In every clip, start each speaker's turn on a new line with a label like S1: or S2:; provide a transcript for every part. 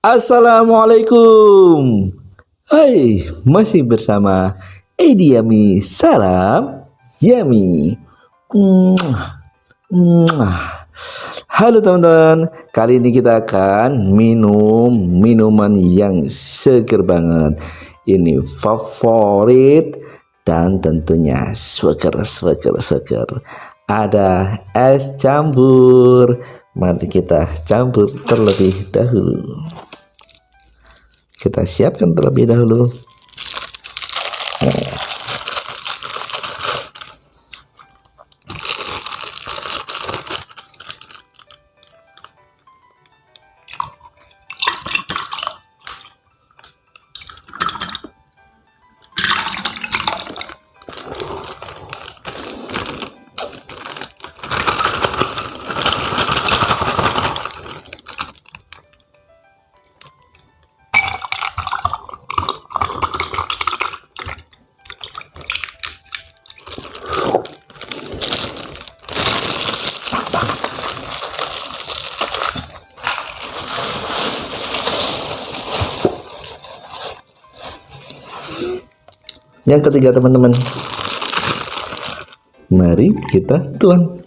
S1: Assalamualaikum. Hai, masih bersama Edi Yami. Salam Yami. Halo teman-teman, kali ini kita akan minum minuman yang seger banget. Ini favorit dan tentunya seger. Ada es campur. Mari kita campur terlebih dahulu. Kita siapkan terlebih dahulu. Yang ketiga teman-teman, mari kita tuang.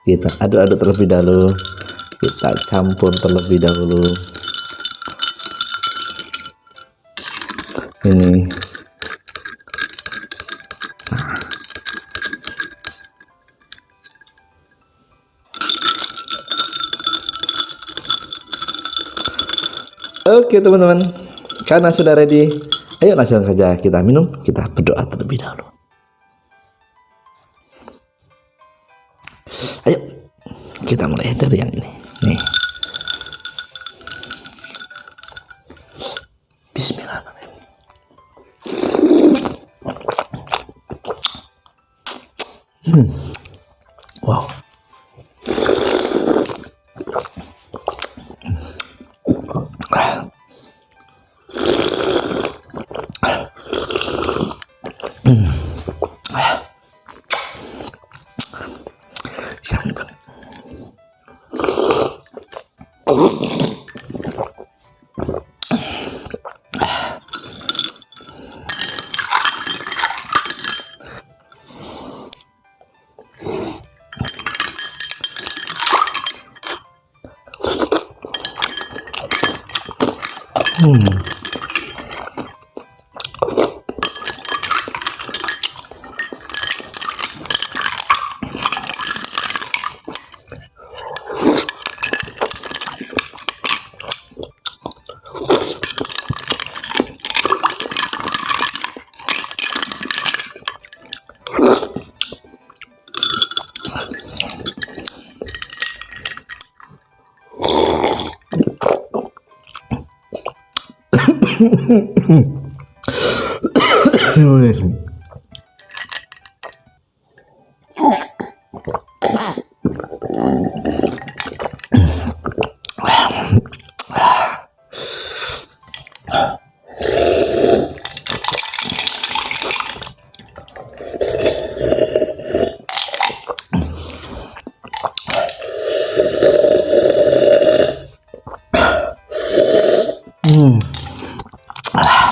S1: Kita aduk-aduk terlebih dahulu, kita campur terlebih dahulu. Ini oke teman-teman, karena sudah ready, ayo langsung saja kita minum. Kita berdoa terlebih dahulu. Ayo kita mulai dari yang ini nih. Bismillahirrahmanirrahim. Wow. Siap banget.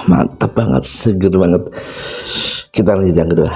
S1: Mantap banget, seger banget. Kita lanjut yang kedua.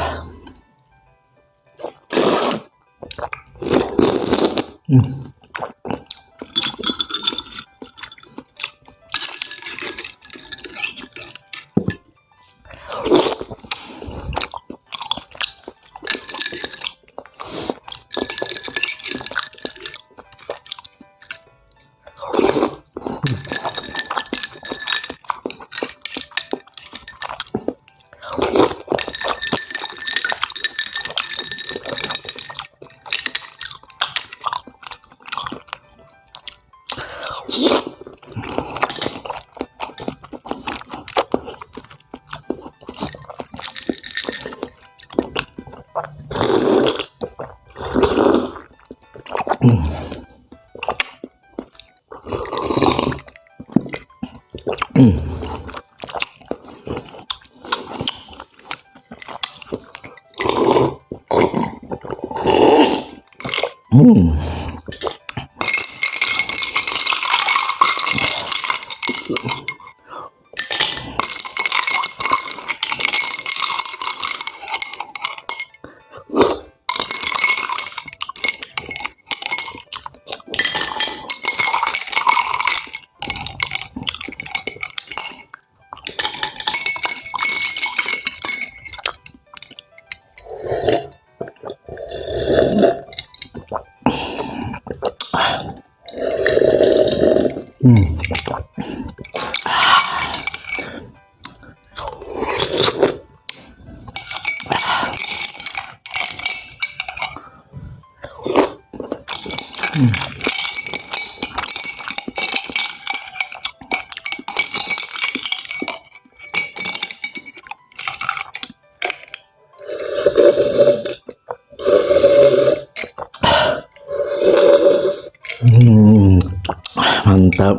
S1: Mantap.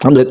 S1: Lanjut.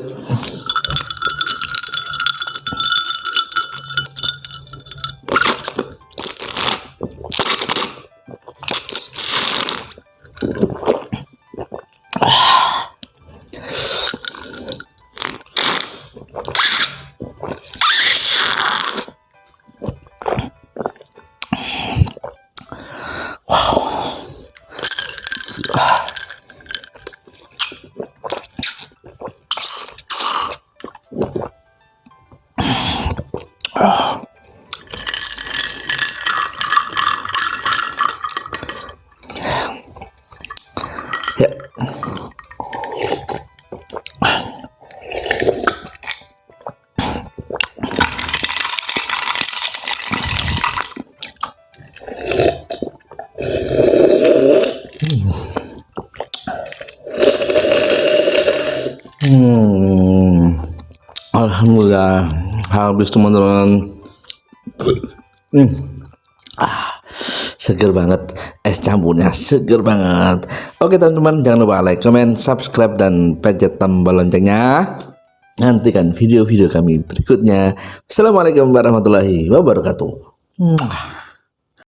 S1: Ya. Alhamdulillah habis teman-teman. Seger banget, es campurnya seger banget. Oke teman-teman, jangan lupa like, comment, subscribe, dan pencet tombol loncengnya. Nantikan video-video kami berikutnya. Assalamualaikum warahmatullahi wabarakatuh.